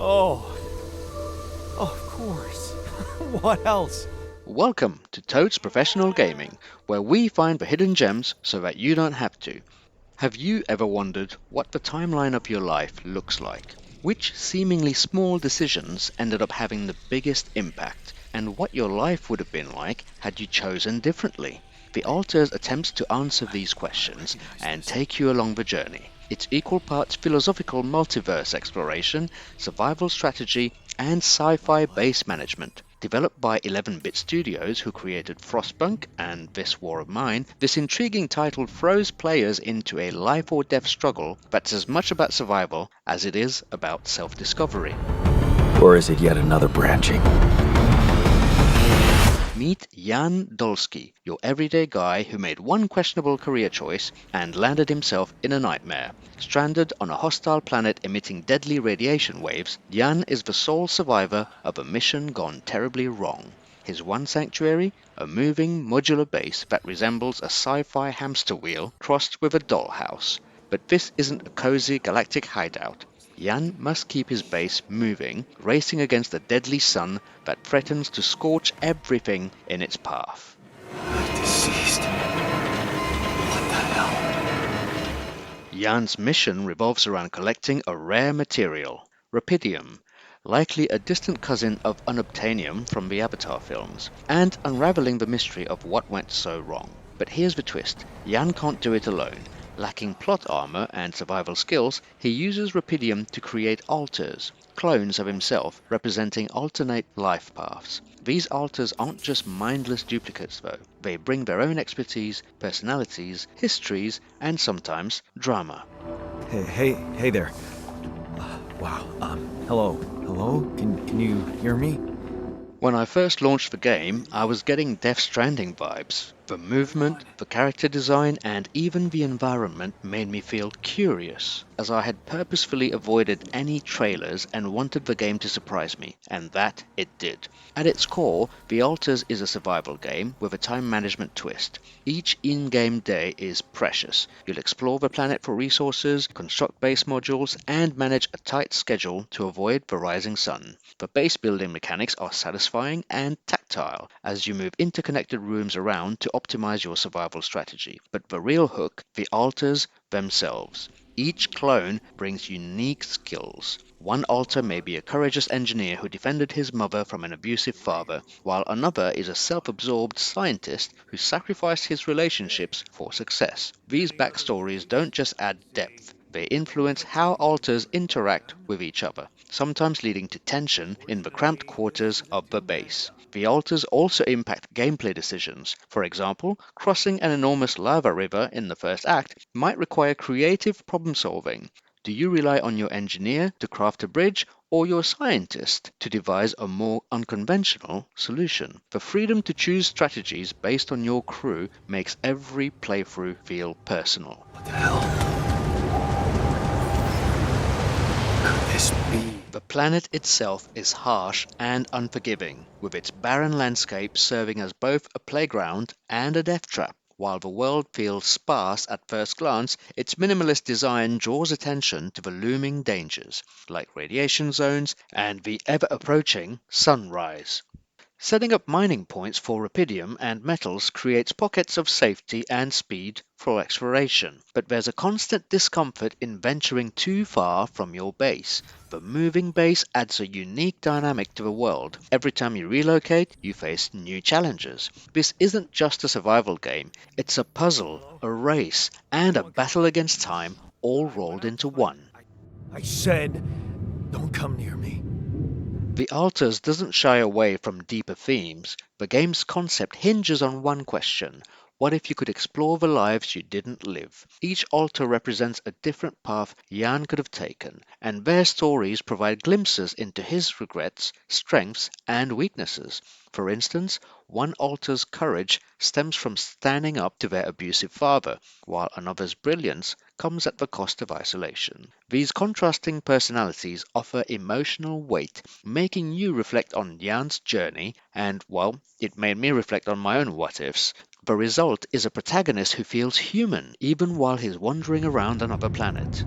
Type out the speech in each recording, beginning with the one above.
Oh, of course. What else? Welcome to Toad's Professional Gaming, where we find the hidden gems so that you don't have to. Have you ever wondered what the timeline of your life looks like? Which seemingly small decisions ended up having the biggest impact, and what your life would have been like had you chosen differently? The Alters attempts to answer these I questions recognize and this. take you along the journey. It's equal parts philosophical multiverse exploration, survival strategy, and sci-fi base management. Developed by 11-bit studios who created Frostpunk and This War of Mine, this intriguing title throws players into a life or death struggle that's as much about survival as it is about self-discovery. Or is it yet another branching? Meet Jan Dolski, your everyday guy who made one questionable career choice and landed himself in a nightmare. Stranded on a hostile planet emitting deadly radiation waves, Jan is the sole survivor of a mission gone terribly wrong. His one sanctuary? A moving, modular base that resembles a sci-fi hamster wheel crossed with a dollhouse. But this isn't a cozy galactic hideout. Jan must keep his base moving, racing against a deadly sun that threatens to scorch everything in its path. Deceased. What the hell? Jan's mission revolves around collecting a rare material, rupidium, likely a distant cousin of unobtainium from the Avatar films, and unraveling the mystery of what went so wrong. But here's the twist. Jan can't do it alone. Lacking plot armor and survival skills, he uses rupidium to create alters, clones of himself representing alternate life paths. These alters aren't just mindless duplicates though. They bring their own expertise, personalities, histories, and sometimes drama. Hey there. Wow. Hello. Hello? Can you hear me? When I first launched the game, I was getting Death Stranding vibes. The movement, the character design, and even the environment made me feel curious, as I had purposefully avoided any trailers and wanted the game to surprise me, and that it did. At its core, The Alters is a survival game with a time management twist. Each in-game day is precious. You'll explore the planet for resources, construct base modules, and manage a tight schedule to avoid the rising sun. The base building mechanics are satisfying and tactile as you move interconnected rooms around to optimize your survival strategy. But the real hook, the altars themselves. Each clone brings unique skills. One altar may be a courageous engineer who defended his mother from an abusive father, while another is a self-absorbed scientist who sacrificed his relationships for success. These backstories don't just add depth, they influence how alters interact with each other, sometimes leading to tension in the cramped quarters of the base. The alters also impact gameplay decisions. For example, crossing an enormous lava river in the first act might require creative problem solving. Do you rely on your engineer to craft a bridge or your scientist to devise a more unconventional solution? The freedom to choose strategies based on your crew makes every playthrough feel personal. What the hell could this be? The planet itself is harsh and unforgiving, with its barren landscape serving as both a playground and a death trap. While the world feels sparse at first glance, its minimalist design draws attention to the looming dangers, like radiation zones and the ever-approaching sunrise. Setting up mining points for rupidium and metals creates pockets of safety and speed for exploration, but there's a constant discomfort in venturing too far from your base. The moving base adds a unique dynamic to the world. Every time you relocate, you face new challenges. This isn't just a survival game, it's a puzzle, Hello? a race, and a Anyone come? battle against time all Went rolled out into to find. one. I said, don't come near me. The Alters doesn't shy away from deeper themes. The game's concept hinges on one question. What if you could explore the lives you didn't live? Each altar represents a different path Jan could have taken, and their stories provide glimpses into his regrets, strengths, and weaknesses. For instance, one altar's courage stems from standing up to their abusive father, while another's brilliance comes at the cost of isolation. These contrasting personalities offer emotional weight, making you reflect on Jan's journey, and, well, it made me reflect on my own what-ifs. The result is a protagonist who feels human, even while he's wandering around another planet.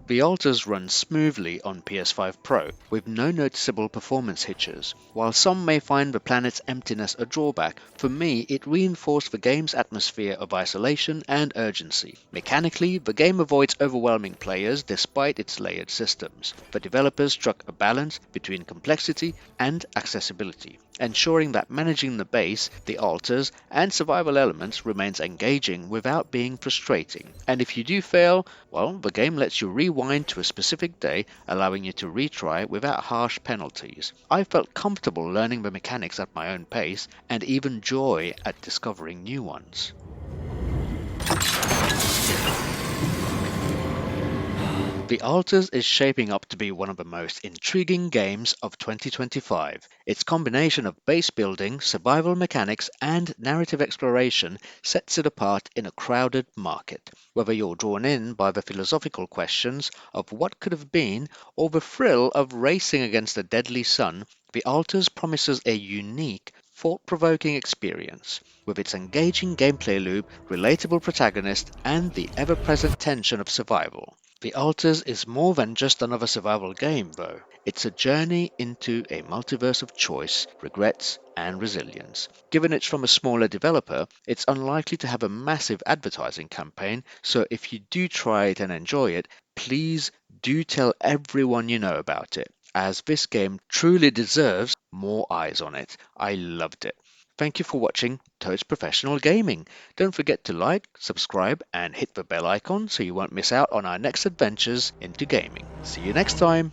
The alters run smoothly on PS5 Pro, with no noticeable performance hitches. While some may find the planet's emptiness a drawback, for me it reinforced the game's atmosphere of isolation and urgency. Mechanically, the game avoids overwhelming players despite its layered systems. The developers struck a balance between complexity and accessibility, ensuring that managing the base, the alters, and survival elements remains engaging without being frustrating. And if you do fail, well, the game lets you rewind to a specific day, allowing you to retry without harsh penalties. I felt comfortable learning the mechanics at my own pace, and even joy at discovering new ones. The Alters is shaping up to be one of the most intriguing games of 2025. Its combination of base building, survival mechanics, and narrative exploration sets it apart in a crowded market. Whether you're drawn in by the philosophical questions of what could have been, or the thrill of racing against a deadly sun, The Alters promises a unique, thought-provoking experience. With its engaging gameplay loop, relatable protagonist, and the ever-present tension of survival. The Alters is more than just another survival game, though. It's a journey into a multiverse of choice, regrets, and resilience. Given it's from a smaller developer, it's unlikely to have a massive advertising campaign, so if you do try it and enjoy it, please do tell everyone you know about it, as this game truly deserves more eyes on it. I loved it. Thank you for watching Toad's Professional Gaming. Don't forget to like, subscribe, and hit the bell icon so you won't miss out on our next adventures into gaming. See you next time!